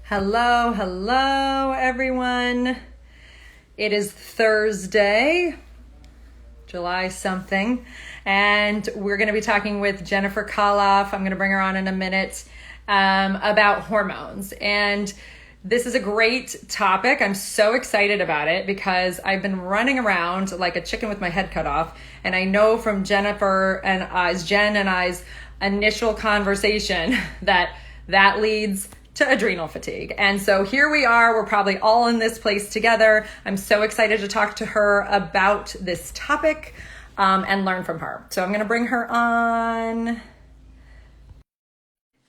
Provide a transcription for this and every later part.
Hello, hello, everyone. It is Thursday, July something, and we're going to be talking with Jennifer Khalaf. I'm going to bring her on in a minute about hormones. And this is a great topic. I'm so excited about it because I've been running around like a chicken with my head cut off. And I know from Jen and I's initial conversation that leads to adrenal fatigue. And so here we are, we're probably all in this place together. I'm so excited to talk to her about this topic and learn from her. So I'm going to bring her on.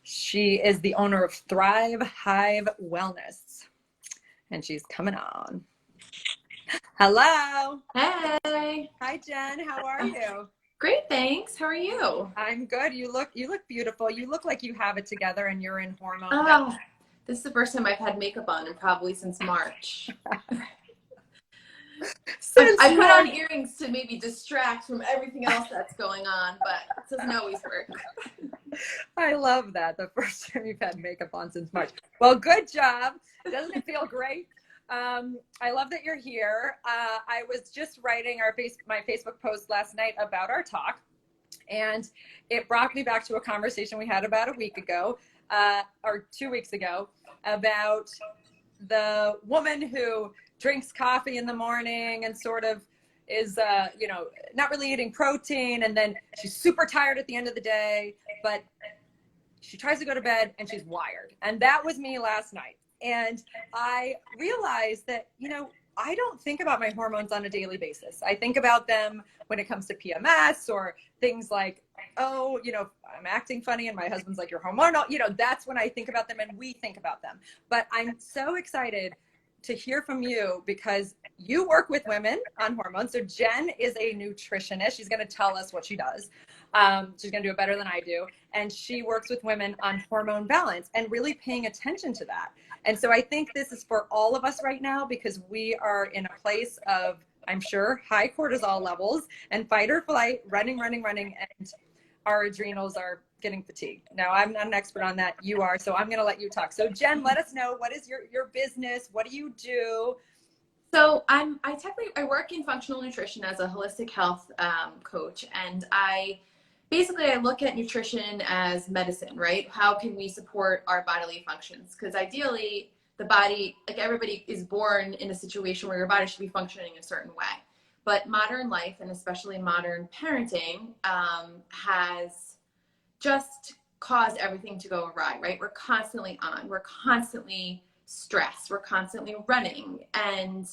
She is the owner of Thrive Hive Wellness, and she's coming on. Hello. Hey. Hi, Jen. How are you? Great, thanks. How are you? I'm good. You look beautiful. You look like you have it together and you're in hormone. Oh, this is the first time I've had makeup on and probably since March. I put on earrings to maybe distract from everything else that's going on, but it doesn't always work. I love that. The first time you've had makeup on since March. Well, good job. Doesn't it feel great? I love that you're here. I was just writing my Facebook post last night about our talk, and it brought me back to a conversation we had about a week ago, or 2 weeks ago, about the woman who drinks coffee in the morning and sort of is, not really eating protein, and then she's super tired at the end of the day, but she tries to go to bed and she's wired. And that was me last night. And I realized that, I don't think about my hormones on a daily basis. I think about them when it comes to PMS or things like, I'm acting funny and my husband's like, you're hormonal. That's when I think about them and we think about them. But I'm so excited to hear from you because you work with women on hormones. So Jen is a nutritionist. She's going to tell us what she does. She's going to do it better than I do. And she works with women on hormone balance and really paying attention to that. And so I think this is for all of us right now because we are in a place of, I'm sure, high cortisol levels and fight or flight, running, and our adrenals are getting fatigued. Now, I'm not an expert on that. You are, so I'm going to let you talk. So Jen, let us know, what is your business? What do you do? So I work in functional nutrition as a holistic health coach, and I look at nutrition as medicine, right? How can we support our bodily functions? Because ideally, the body, like everybody is born in a situation where your body should be functioning a certain way. But modern life, and especially modern parenting, has just caused everything to go awry, right? We're constantly on, we're constantly stressed, we're constantly running, and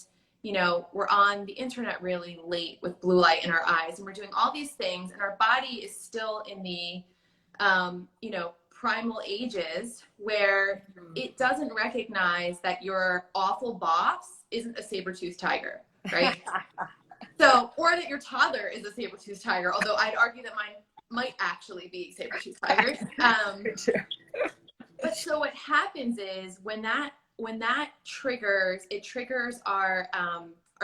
we're on the internet really late with blue light in our eyes, and we're doing all these things, and our body is still in the, primal ages where it doesn't recognize that your awful boss isn't a saber-toothed tiger, right? So, or that your toddler is a saber-toothed tiger, although I'd argue that mine might actually be saber-toothed tigers. But so what happens is when that triggers, it triggers our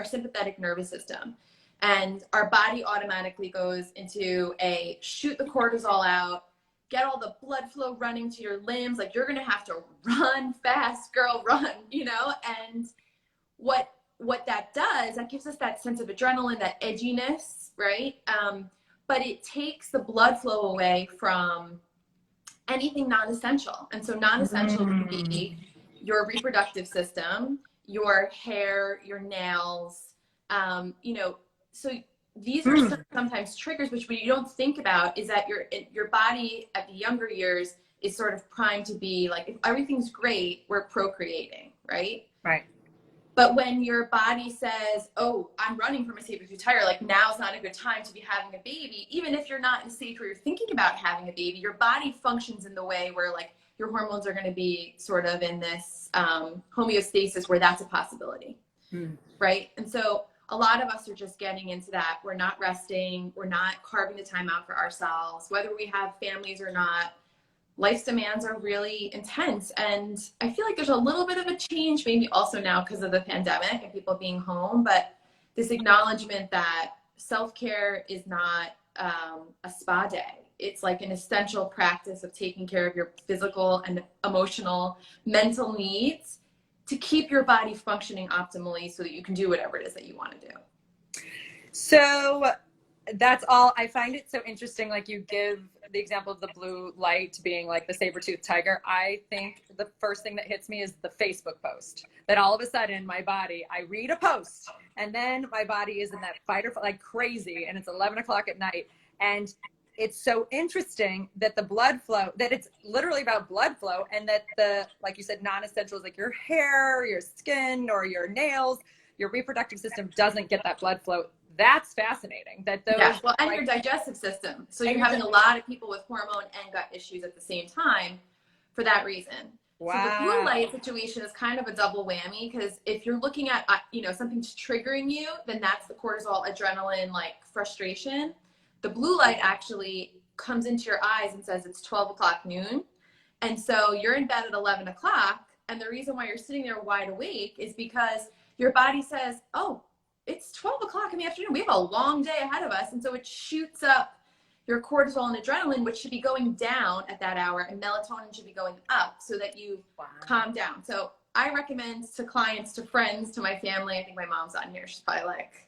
sympathetic nervous system, and our body automatically goes into a shoot the cortisol out, get all the blood flow running to your limbs, like you're gonna have to run fast, girl, run, and what that does, that gives us that sense of adrenaline, that edginess, right? But it takes the blood flow away from anything non-essential. And so non-essential would be your reproductive system, your hair, your nails, so these are sometimes triggers, which what you don't think about is that your body at the younger years is sort of primed to be like, if everything's great, we're procreating, right? Right. But when your body says, oh, I'm running from a saber-tooth tiger, like now's not a good time to be having a baby, even if you're not in a stage where you're thinking about having a baby, your body functions in the way where like your hormones are going to be sort of in this homeostasis where that's a possibility, right? And so a lot of us are just getting into that. We're not resting. We're not carving the time out for ourselves, whether we have families or not. Life's demands are really intense. And I feel like there's a little bit of a change, maybe also now because of the pandemic and people being home, but this acknowledgement that self-care is not a spa day. It's like an essential practice of taking care of your physical and emotional, mental needs to keep your body functioning optimally so that you can do whatever it is that you want to do. So that's all. I find it so interesting. Like you give the example of the blue light being like the saber-toothed tiger. I think the first thing that hits me is the Facebook post, that all of a sudden my body, I read a post and then my body is in that fight or flight like crazy, and it's 11 o'clock at night. And it's so interesting that the blood flow, that it's literally about blood flow, and that the, like you said, non-essentials like your hair, your skin, or your nails, your reproductive system doesn't get that blood flow. That's fascinating. That those, yeah, well, and like, your digestive system. So you're having a lot of people with hormone and gut issues at the same time for that reason. wow. So the blue light situation is kind of a double whammy, because if you're looking at, something's triggering you, then that's the cortisol, adrenaline, like frustration. The blue light actually comes into your eyes and says it's 12 o'clock noon. And so you're in bed at 11 o'clock. And the reason why you're sitting there wide awake is because your body says, oh, it's 12 o'clock in the afternoon. We have a long day ahead of us. And so it shoots up your cortisol and adrenaline, which should be going down at that hour, and melatonin should be going up so that you calm down. So I recommend to clients, to friends, to my family, I think my mom's on here, she's probably like,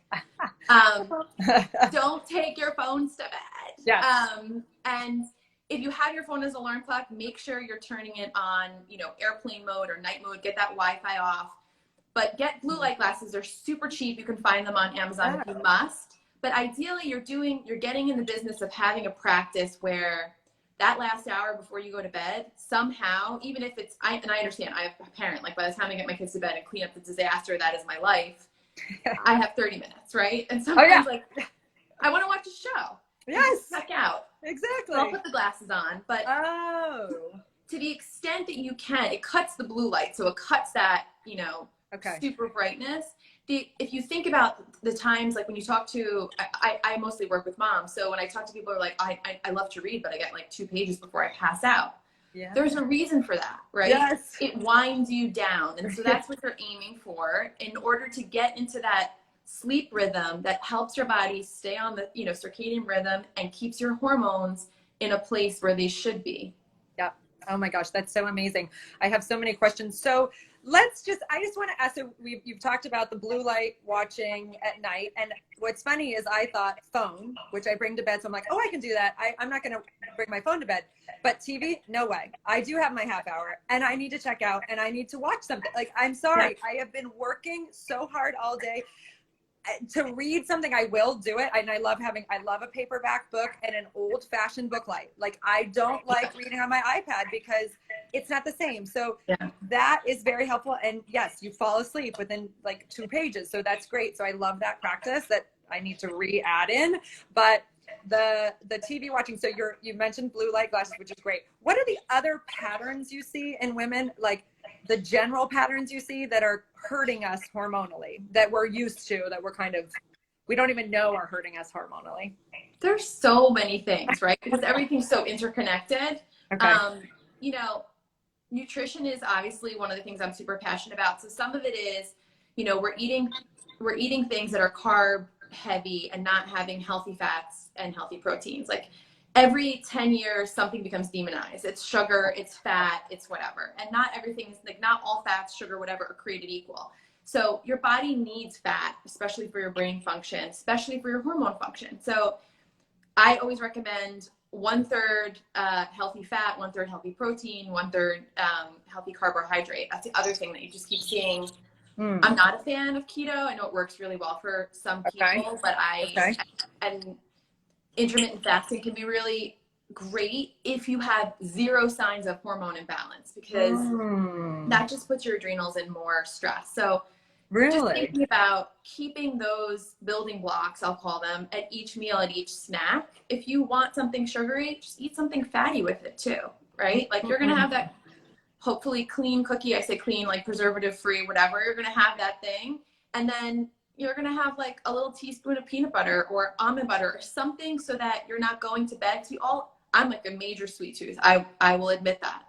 don't take your phones to bed. Yes. And if you have your phone as an alarm clock, make sure you're turning it on, airplane mode or night mode, get that Wi-Fi off. But get blue light glasses. They're super cheap. You can find them on Amazon if you must. But ideally, you're getting in the business of having a practice where that last hour before you go to bed, somehow, even if it's, I understand, I have a parent, like by the time I get my kids to bed and clean up the disaster that is my life, I have 30 minutes, right? And sometimes like, I want to watch a show. Yes. Check out. Exactly. So I'll put the glasses on. But to the extent that you can, it cuts the blue light. So it cuts that, super brightness. If you think about the times, like when you talk to, I mostly work with moms. So when I talk to people who are like, I love to read, but I get like 2 pages before I pass out. Yeah. There's a reason for that, right? Yes. It winds you down. And so that's what you're aiming for in order to get into that sleep rhythm that helps your body stay on the, circadian rhythm and keeps your hormones in a place where they should be. Yep. Oh my gosh, that's so amazing. I have so many questions. So I just want to ask, so you've talked about the blue light watching at night. And what's funny is I thought phone, which I bring to bed. So I'm like, oh, I can do that. I'm not going to bring my phone to bed, but TV, no way. I do have my half hour and I need to check out and I need to watch something. Like, I'm sorry. I have been working so hard all day to read something. I will do it. And I love a paperback book and an old fashioned book light. Like, I don't like reading on my iPad because it's not the same. So that is very helpful. And yes, you fall asleep within like 2 pages. So that's great. So I love that practice that I need to re-add in. But the TV watching, so you mentioned blue light glasses, which is great. What are the other patterns you see in women, like the general patterns you see that are hurting us hormonally, that we're used to, that we're we don't even know are hurting us hormonally? There's so many things, right? Because everything's so interconnected. Okay. Nutrition is obviously one of the things I'm super passionate about. So some of it is, we're eating things that are carb heavy and not having healthy fats and healthy proteins. Like every 10 years, something becomes demonized. It's sugar, it's fat, it's whatever. And not everything is like, not all fats, sugar, whatever are created equal. So your body needs fat, especially for your brain function, especially for your hormone function. So I always recommend 1/3 healthy fat, 1/3 healthy protein, 1/3 healthy carbohydrate. That's the other thing that you just keep seeing. I'm not a fan of keto. I know it works really well for some people, but and intermittent fasting can be really great if you have 0 signs of hormone imbalance, because that just puts your adrenals in more stress. So just thinking about keeping those building blocks, I'll call them, at each meal, at each snack. If you want something sugary, just eat something fatty with it too, right? Like you're going to have that hopefully clean cookie. I say clean, like preservative free, whatever. You're going to have that thing. And then you're going to have like a little teaspoon of peanut butter or almond butter or something so that you're not going to bed. I'm like a major sweet tooth. I will admit that.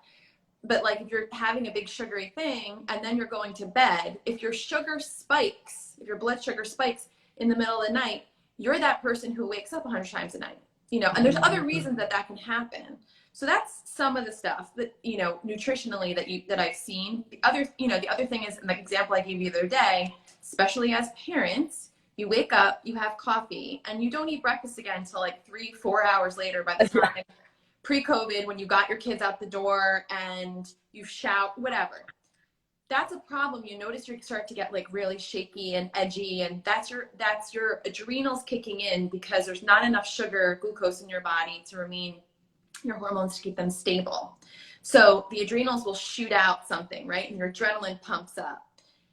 But like if you're having a big sugary thing and then you're going to bed, if your blood sugar spikes in the middle of the night, you're that person who wakes up 100 times a night. and there's other reasons that can happen. So that's some of the stuff that, nutritionally that I've seen. The other thing is, in the example I gave you the other day, especially as parents, you wake up, you have coffee, and you don't eat breakfast again until like 3-4 hours later by the time pre-COVID, when you got your kids out the door and you shout, whatever. That's a problem. You notice you start to get like really shaky and edgy, and that's your adrenals kicking in because there's not enough sugar, glucose in your body to remain your hormones to keep them stable. So the adrenals will shoot out something, right? And your adrenaline pumps up.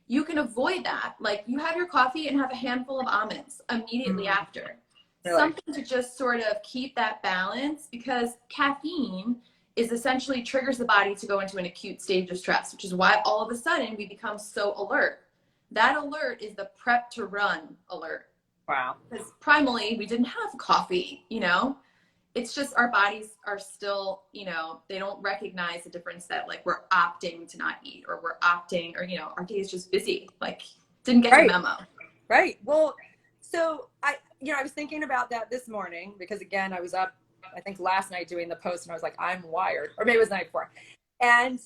You can avoid that. Like, you have your coffee and have a handful of almonds immediately after. Really? Something to just sort of keep that balance, because caffeine is essentially triggers the body to go into an acute stage of stress, which is why all of a sudden we become so alert. That alert is the prep to run alert. Wow. Because primally we didn't have coffee, It's just our bodies are still, they don't recognize the difference that like we're opting to not eat, or we're opting, or, our day is just busy. Like, didn't get the memo. Right. Well, so I was thinking about that this morning because, again, I was up, I think last night doing the post, and I was like, I'm wired, or maybe it was the night before. And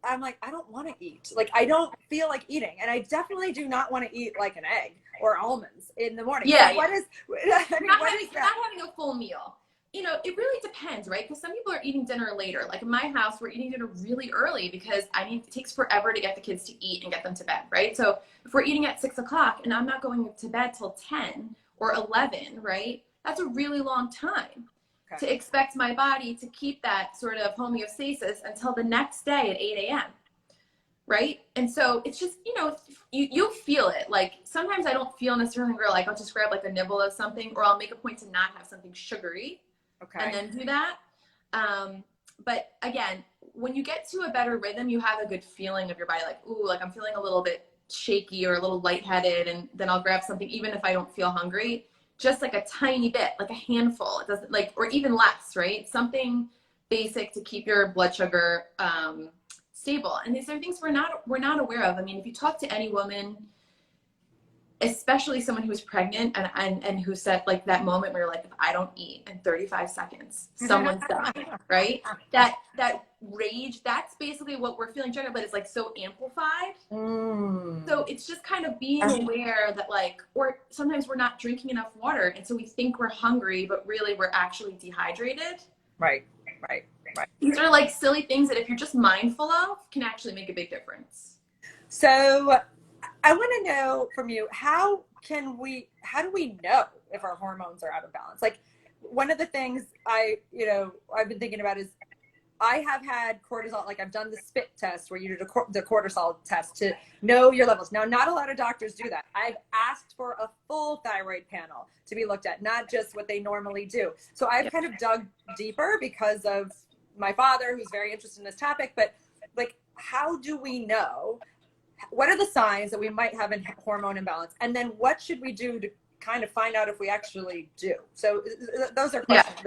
I'm like, I don't want to eat. Like, I don't feel like eating. And I definitely do not want to eat like an egg or almonds in the morning. Yeah. So what is that? Not having a full meal. It really depends, right? Because some people are eating dinner later. Like in my house, we're eating dinner really early because it takes forever to get the kids to eat and get them to bed, right? So if we're eating at 6 o'clock and I'm not going to bed till 10 or 11, right? That's a really long time to expect my body to keep that sort of homeostasis until the next day at 8 a.m., right? And so it's just, you'll feel it. Like, sometimes I don't feel necessarily hungry. Like, I'll just grab like a nibble of something, or I'll make a point to not have something sugary. And then do that. But again, when you get to a better rhythm, you have a good feeling of your body, like, ooh, like I'm feeling a little bit shaky or a little lightheaded, and then I'll grab something even if I don't feel hungry, just like a tiny bit, like a handful. It doesn't or even less, right? Something basic to keep your blood sugar stable. And these are things we're not aware of. I mean, if you talk to any woman, especially someone who's pregnant and who said like that moment where you're like, if I don't eat in 35 seconds, someone's dying, right? That rage, that's basically what we're feeling generally, but it's like so amplified. So it's just kind of being aware that like, or sometimes we're not drinking enough water. And so we think we're hungry, but really we're actually dehydrated. Right. These are like silly things that if you're just mindful of, can actually make a big difference. So I want to know from you, how do we know if our hormones are out of balance? Like, one of the things I've been thinking about is I have had cortisol, like I've done the spit test where you do the cortisol test to know your levels. Now, not a lot of doctors do that. I've asked for a full thyroid panel to be looked at, not just what they normally do. So I've kind of dug deeper because of my father, who's very interested in this topic. But like, how do we know? What are the signs that we might have a hormone imbalance? And then what should we do to kind of find out if we actually do? So those are questions.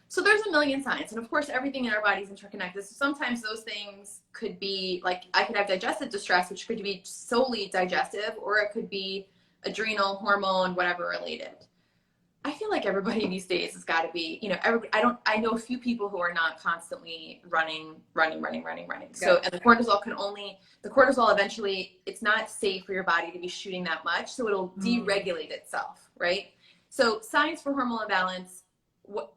So there's a million signs. And of course, everything in our body is interconnected. So sometimes those things could be like, I could have digestive distress, which could be solely digestive, or it could be adrenal, hormone, whatever related. I feel like everybody these days has got to be, I know a few people who are not constantly running. So, and the cortisol eventually, it's not safe for your body to be shooting that much. So it'll deregulate itself, right? So signs for hormonal imbalance,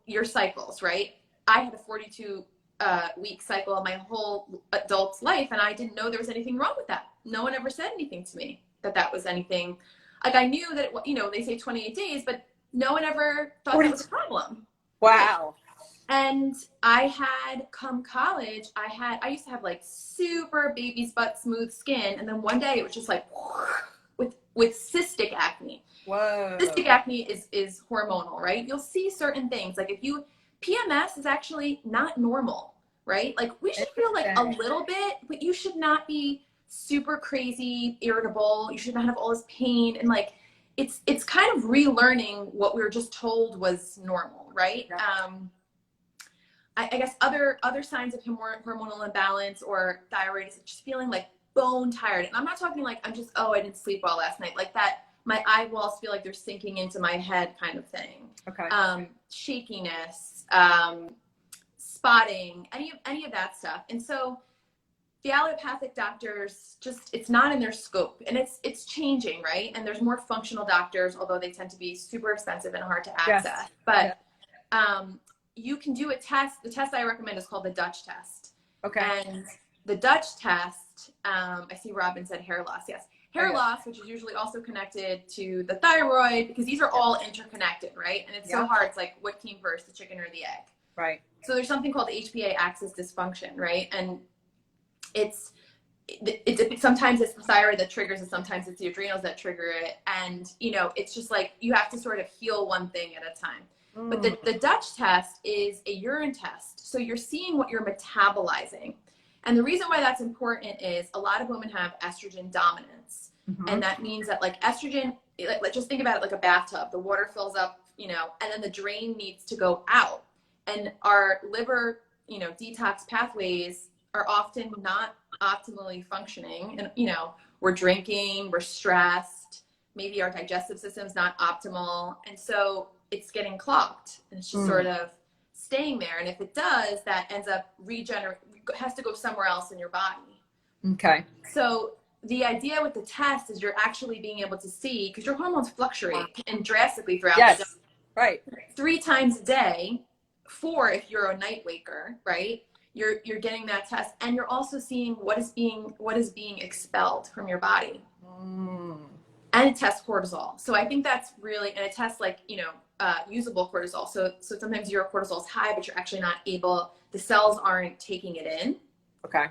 your cycles, right? I had a 42 week cycle my whole adult life, and I didn't know there was anything wrong with that. No one ever said anything to me that was anything. Like, I knew that, they say 28 days, but no one ever thought that was a problem. Wow. And I had, come college, I used to have like super baby's butt smooth skin. And then one day it was just like with cystic acne. Whoa. Cystic acne is hormonal, right? You'll see certain things. Like PMS is actually not normal, right? Like, we should feel like a little bit, but you should not be super crazy, irritable. You should not have all this pain. And like, it's kind of relearning what we were just told was normal, right? Yeah. I guess other signs of hormonal imbalance or thyroid is just feeling like bone tired. And I'm not talking like I didn't sleep well last night. Like that my eyeballs feel like they're sinking into my head kind of thing. Okay. Shakiness, spotting, any of that stuff. And so the allopathic doctors, just, it's not in their scope, and it's changing, right? And there's more functional doctors, although they tend to be super expensive and hard to access. Yes. But you can do a test. The test I recommend is called the Dutch test. Okay. And the Dutch test, I see Robin said hair loss. Yes. Hair loss, which is usually also connected to the thyroid, because these are all interconnected, right? And it's so hard. It's like, what came first, the chicken or the egg? Right. So there's something called HPA axis dysfunction, right? And it's sometimes it's the thyroid that triggers it, sometimes it's the adrenals that trigger it. And, you know, it's just like, you have to sort of heal one thing at a time. But the Dutch test is a urine test. So you're seeing what you're metabolizing. And the reason why that's important is a lot of women have estrogen dominance. And that means that, like, estrogen, like just think about it like a bathtub. The water fills up, you know, and then the drain needs to go out. And our liver, you know, detox pathways are often not optimally functioning. And, you know, we're drinking, we're stressed, maybe our digestive system's not optimal. And so it's getting clogged, and it's just sort of staying there. And if it does, that ends up has to go somewhere else in your body. Okay. So the idea with the test is you're actually being able to see, because your hormones fluctuate and drastically throughout the day. Right. 3 times a day, 4 if you're a night waker, right? You're getting that test, and you're also seeing what is being expelled from your body. And it tests cortisol. So I think that's really, and it tests, like, you know, usable cortisol. So sometimes your cortisol is high, but you're actually not able, the cells aren't taking it in. Okay.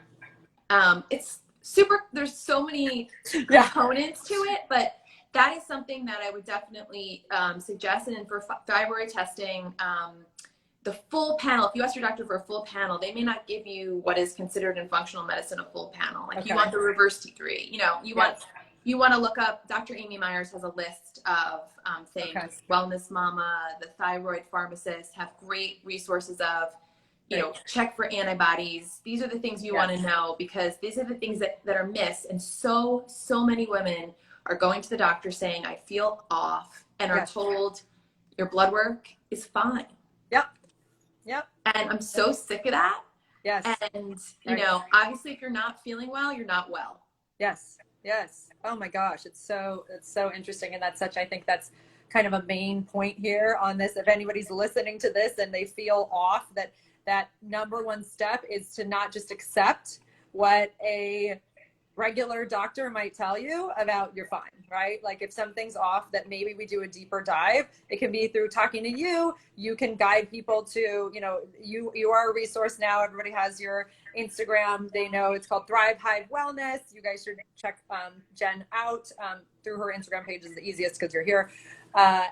It's super, there's so many components to it, but that is something that I would definitely suggest. And for thyroid testing, the full panel, if you ask your doctor for a full panel, they may not give you what is considered in functional medicine a full panel. Like, you want the reverse T3, you know, you want to look up, Dr. Amy Myers has a list of things. Wellness Mama, the thyroid pharmacist have great resources of, you know, check for antibodies. These are the things you want to know, because these are the things that are missed. And so many women are going to the doctor saying, I feel off, and are told your blood work is fine. Yep. And I'm so sick of that. Yes. And, you know, obviously if you're not feeling well, you're not well. Yes. Oh my gosh. It's so interesting. And I think that's kind of a main point here on this. If anybody's listening to this and they feel off, that number one step is to not just accept what a regular doctor might tell you about you're fine, right? Like, if something's off, that maybe we do a deeper dive. It can be through talking to you. You can guide people to, you know, you are a resource now. Everybody has your Instagram. They know it's called Thrive Hive Wellness. You guys should check Jen out through her Instagram page is the easiest, because you're here.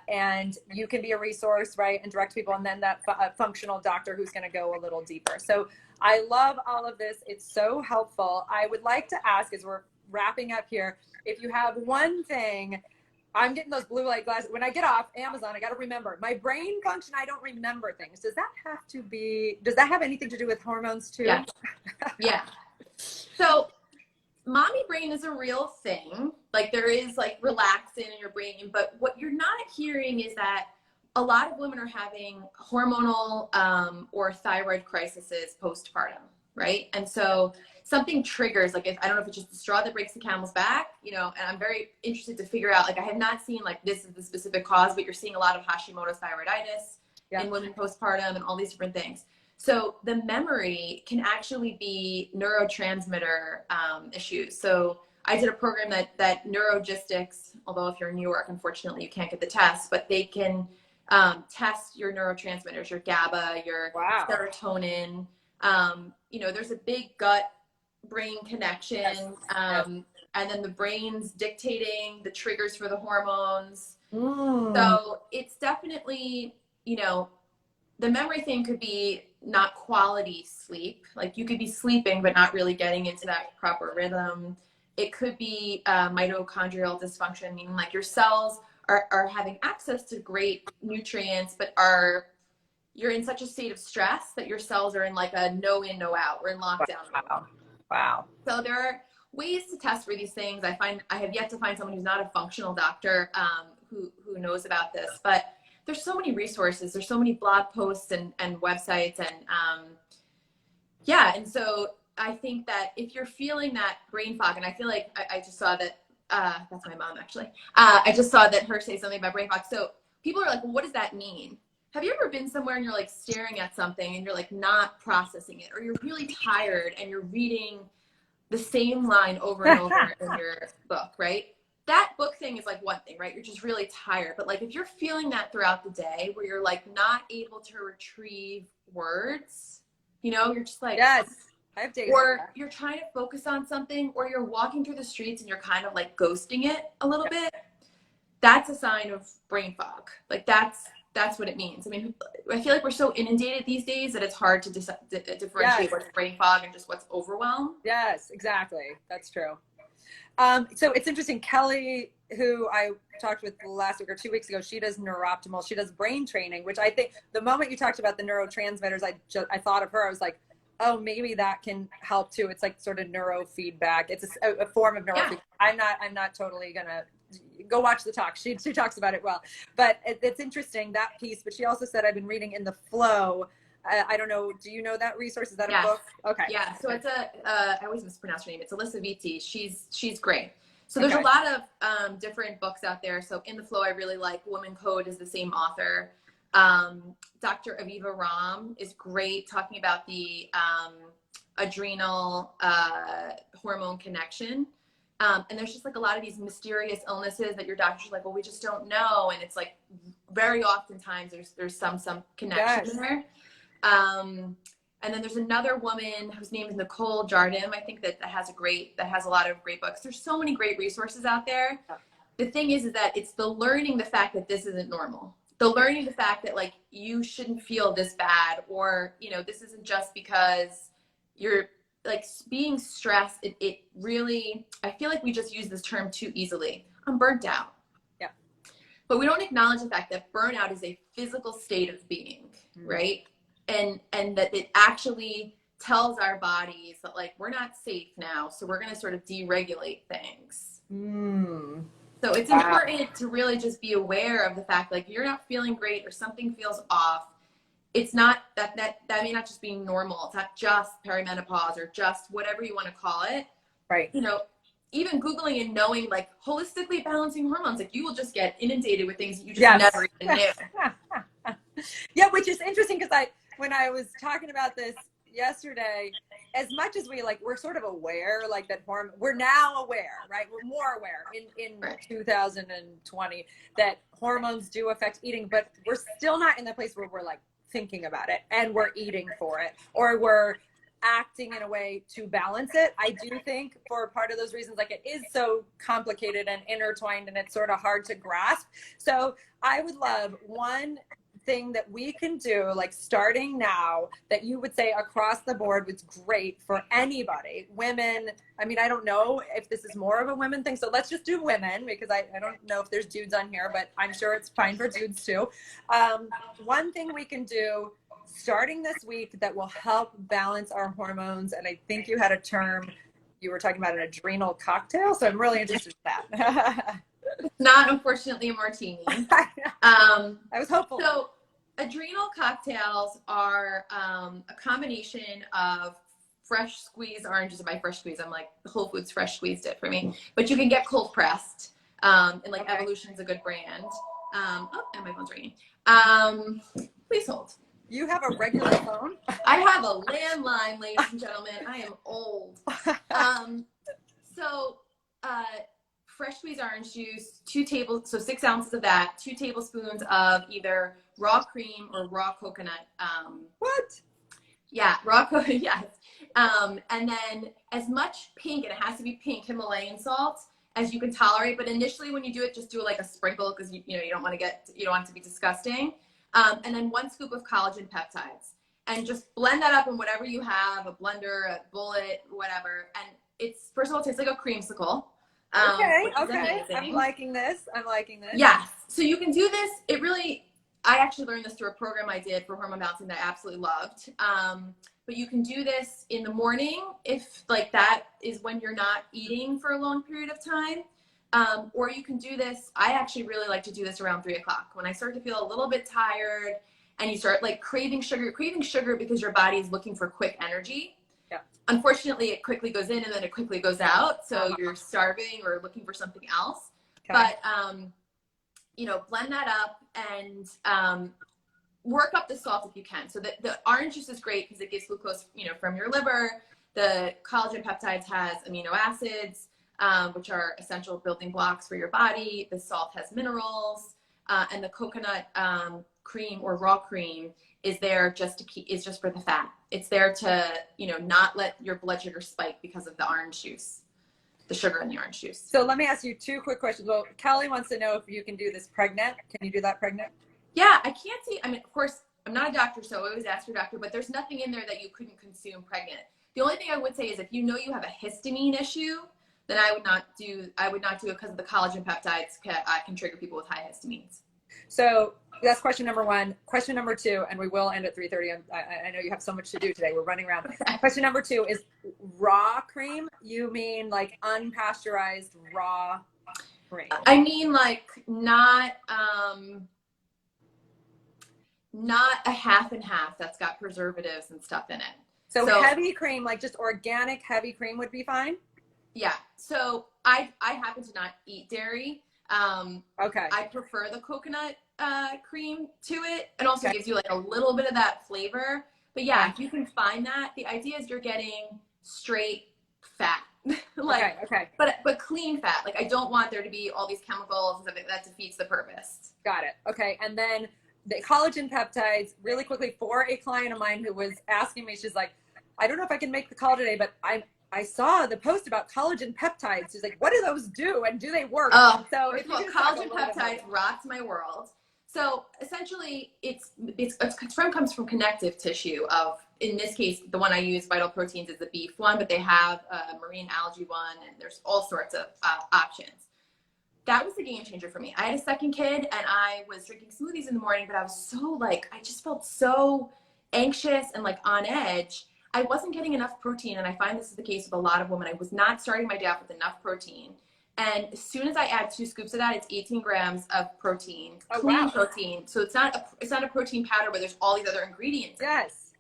And you can be a resource, right? And direct people. And then that functional doctor who's going to go a little deeper. So I love all of this. It's so helpful. I would like to ask, as we're wrapping up here, if you have one thing. I'm getting those blue light glasses. When I get off Amazon, I got to remember my brain function. I don't remember things. Does that have anything to do with hormones too? Yeah. So mommy brain is a real thing. Like, there is, like, relaxing in your brain, but what you're not hearing is that a lot of women are having hormonal or thyroid crises postpartum, right? And so something triggers, like, I don't know if it's just the straw that breaks the camel's back, you know, and I'm very interested to figure out, like, I have not seen, like, this is the specific cause, but you're seeing a lot of Hashimoto's thyroiditis in women postpartum and all these different things. So the memory can actually be neurotransmitter issues. So I did a program that Neurogistics, although if you're in New York, unfortunately, you can't get the test, but they can test your neurotransmitters, your GABA, your serotonin. You know, there's a big gut-brain connection, and then the brain's dictating the triggers for the hormones. So it's definitely, you know, the memory thing could be not quality sleep. Like, you could be sleeping but not really getting into that proper rhythm. It could be mitochondrial dysfunction, meaning, like, your cells are having access to great nutrients, but you're in such a state of stress that your cells are in, like, a no in, no out. We're in lockdown. Wow. So there are ways to test for these things. I have yet to find someone who's not a functional doctor who knows about this, but there's so many resources. There's so many blog posts and websites and yeah. And so I think that if you're feeling that brain fog, and I feel like I just saw that, that's my mom actually. I just saw that her say something about brain fog. So people are like, well, what does that mean? Have you ever been somewhere and you're like staring at something and you're like not processing it, or you're really tired and you're reading the same line over and over in your book, right? That book thing is like one thing, right? You're just really tired. But like if you're feeling that throughout the day where you're like not able to retrieve words, you know, you're just like, yes, I have days or like that. you're trying to focus on something, or you're walking through the streets and you're kind of like ghosting it a little bit, that's a sign of brain fog. Like that's what it means. I mean, I feel like we're so inundated these days that it's hard to differentiate what's brain fog and just what's overwhelm. Yes, exactly. That's true. So it's interesting. Kelly, who I talked with last week or 2 weeks ago, she does neurooptimal. She does brain training, which I think the moment you talked about the neurotransmitters, I thought of her. I was like, oh, maybe that can help too. It's like sort of neurofeedback. It's a form of neurofeedback. Yeah. I'm not totally gonna go watch the talk. She talks about it well, but it's interesting, that piece. But she also said, I've been reading In the Flow. I don't know. Do you know that resource? Is that a book? Okay. Yeah. So it's I always mispronounce her name. It's Alyssa Vitti. She's great. So there's a lot of different books out there. So In the Flow, I really like. Woman Code is the same author. Dr. Aviva Ram is great, talking about the adrenal hormone connection. And there's just like a lot of these mysterious illnesses that your doctor's like, well, we just don't know. And it's like very oftentimes there's some connection there. And then there's another woman whose name is Nicole Jardim. I think that has a lot of great books. There's so many great resources out there. The thing is that it's the learning the fact that this isn't normal. The learning the fact that like you shouldn't feel this bad, or, you know, this isn't just because you're like being stressed. It really, I feel like we just use this term too easily. I'm burnt out. Yeah. But we don't acknowledge the fact that burnout is a physical state of being, right? And that it actually tells our bodies that like we're not safe now, so we're going to sort of deregulate things. So it's important to really just be aware of the fact like you're not feeling great or something feels off. It's not that may not just be normal. It's not just perimenopause or just whatever you want to call it. Right. You know, even Googling and knowing like holistically balancing hormones, like you will just get inundated with things that you just never even knew. Yeah, which is interesting because when I was talking about this yesterday, as much as we're sort of aware, like that we're now aware, right? We're more aware in 2020 that hormones do affect eating, but we're still not in the place where we're like thinking about it and we're eating for it, or we're acting in a way to balance it. I do think for part of those reasons, like it is so complicated and intertwined and it's sort of hard to grasp. So I would love one thing that we can do, like starting now, that you would say across the board was great for anybody, women. I mean, I don't know if this is more of a women thing, so let's just do women, because I don't know if there's dudes on here, but I'm sure it's fine for dudes too. One thing we can do starting this week that will help balance our hormones, and I think you had a term, you were talking about an adrenal cocktail, so I'm really interested in that. Not, unfortunately, a martini. I was hopeful. So adrenal cocktails are a combination of fresh squeezed oranges. And by fresh squeeze, I'm like Whole Foods fresh squeezed it for me. But you can get cold pressed, and like Evolution's a good brand. And my phone's ringing. Please hold. You have a regular phone? I have a landline, ladies and gentlemen. I am old. Fresh squeezed orange juice, 6 ounces of that, 2 tablespoons of either raw cream or raw coconut. What? Yeah, raw coconut, yes. And then as much pink, and it has to be pink, Himalayan salt as you can tolerate. But initially when you do it, just do like a sprinkle, because you don't want it to be disgusting. And then 1 scoop of collagen peptides. And just blend that up in whatever you have, a blender, a bullet, whatever. And it's, first of all, it tastes like a creamsicle. Okay. I'm liking this. Yes. So you can do this. I actually learned this through a program I did for hormone balancing that I absolutely loved. But you can do this in the morning if like that is when you're not eating for a long period of time. Or you can do this. I actually really like to do this around 3 o'clock when I start to feel a little bit tired and you start like craving sugar because your body is looking for quick energy. Yeah. Unfortunately, it quickly goes in and then it quickly goes out. So you're starving or looking for something else. Okay. But, you know, blend that up and work up the salt if you can. So the orange juice is great because it gives glucose, you know, from your liver. The collagen peptides has amino acids, which are essential building blocks for your body. The salt has minerals, and the coconut cream or raw cream is there just to keep, is just for the fat. It's there to, you know, not let your blood sugar spike because of the orange juice, the sugar in the orange juice. So let me ask you 2 quick questions. Well, Kelly wants to know if you can do this pregnant. Can you do that pregnant? Yeah, I can't see. I mean, of course, I'm not a doctor, so I always ask your doctor, but there's nothing in there that you couldn't consume pregnant. The only thing I would say is if you know you have a histamine issue, then I would not do it because of the collagen peptides can trigger people with high histamines. So that's question number 1. Question number 2, and we will end at 3:30. I know you have so much to do today. We're running around. Question number 2 is raw cream. You mean like unpasteurized raw cream? I mean like not a half and half that's got preservatives and stuff in it. So heavy cream, like just organic heavy cream would be fine? Yeah. So I happen to not eat dairy. Okay. I prefer the coconut cream to it. It also gives you like a little bit of that flavor. But yeah, if you can find that, the idea is you're getting straight fat. Like, okay. But clean fat. Like I don't want there to be all these chemicals and stuff that defeats the purpose. Got it. Okay. And then the collagen peptides, really quickly, for a client of mine who was asking me, she's like, I don't know if I can make the call today, but I saw the post about collagen peptides. She's like, what do those do and do they work? Oh, so collagen peptides rocked my world. So essentially it comes from connective tissue of, in this case, the one I use, Vital Proteins, is the beef one, but they have a marine algae one, and there's all sorts of options. That was the game changer for me. I had a second kid and I was drinking smoothies in the morning, but I was so like, I just felt so anxious and like on edge. I wasn't getting enough protein. And I find this is the case with a lot of women. I was not starting my day off with enough protein. And as soon as I add 2 scoops of that, it's 18 grams of protein, clean protein. So it's not a protein powder where there's all these other ingredients. Yes.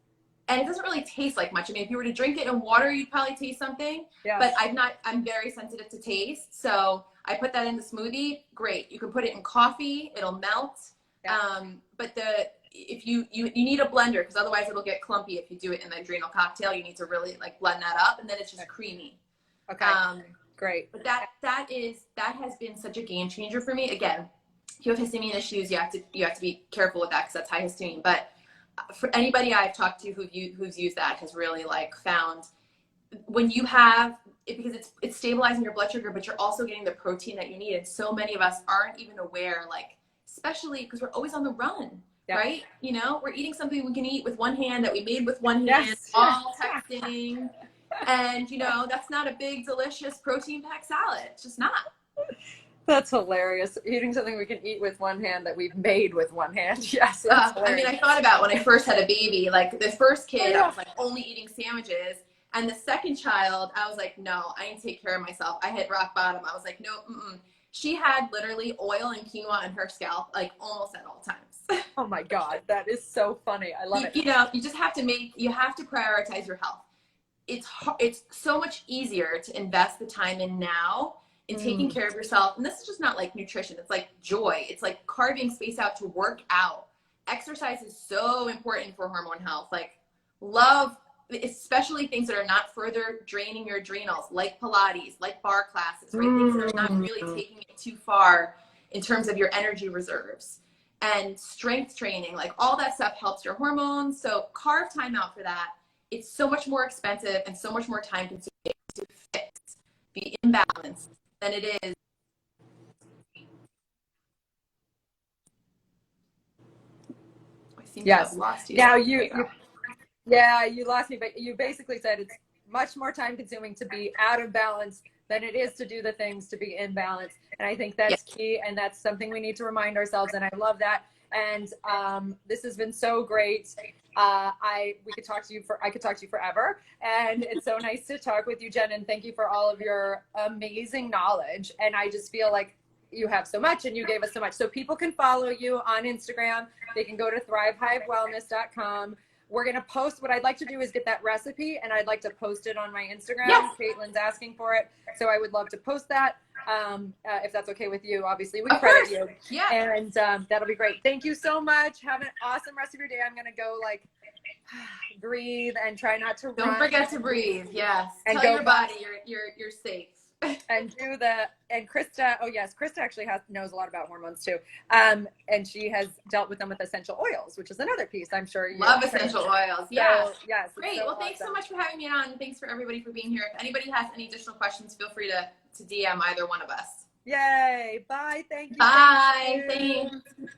And it doesn't really taste like much. I mean, if you were to drink it in water, you'd probably taste something. Yeah. But I'm very sensitive to taste. So I put that in the smoothie. Great. You can put it in coffee. It'll melt. Yeah. But if you need a blender, because otherwise it'll get clumpy if you do it in the adrenal cocktail. You need to really like blend that up, and then it's just creamy. Okay. Great. But that has been such a game changer for me. Again, if you have histamine issues, you have to be careful with that because that's high histamine. But for anybody I've talked to who's used that has really like found when you have it, because it's stabilizing your blood sugar, but you're also getting the protein that you need. And so many of us aren't even aware, like, especially because we're always on the run, right? You know, we're eating something we can eat with one hand that we made with one hand, all texting. And, you know, that's not a big, delicious protein-packed salad. It's just not. That's hilarious. Eating something we can eat with one hand that we've made with one hand. Yes. I mean, I thought about when I first had a baby, like the first kid, I was like only eating sandwiches. And the second child, I was like, no, I need to take care of myself. I hit rock bottom. I was like, no, She had literally oil and quinoa in her scalp, like almost at all times. Oh my God. That is so funny. I love it. You know, you just have to prioritize your health. It's so much easier to invest the time in now in taking care of yourself. And this is just not like nutrition. It's like joy. It's like carving space out to work out. Exercise is so important for hormone health. Like love, especially things that are not further draining your adrenals, like Pilates, like bar classes, right? Things that are not really taking it too far in terms of your energy reserves. And strength training, like all that stuff helps your hormones. So carve time out for that. It's so much more expensive and so much more time consuming to fix the imbalance than it is. I seem to have lost you. Now you lost me, but you basically said it's much more time consuming to be out of balance than it is to do the things to be in balance. And I think that's key. And that's something we need to remind ourselves. And I love that. And this has been so great. I could talk to you forever. And it's so nice to talk with you, Jen. And thank you for all of your amazing knowledge. And I just feel like you have so much and you gave us so much. So people can follow you on Instagram. They can go to thrivehivewellness.com. We're going to post, what I'd like to do is get that recipe and I'd like to post it on my Instagram. Yes. Caitlin's asking for it. So I would love to post that. If that's okay with you, obviously we Of credit course. you. Yeah. And that'll be great. Thank you so much. Have an awesome rest of your day. I'm going to go like breathe and try not to Don't run. forget to breathe. Yes. And Tell go your body you're safe. And Krista, oh yes, Krista actually knows a lot about hormones too. And she has dealt with them with essential oils, which is another piece I'm sure you love essential oils. Yeah. So, yes. Great. So well, thanks so much for having me on. Thanks for everybody for being here. If anybody has any additional questions, feel free to DM either one of us. Yay. Bye. Thank you. Bye. Thanks.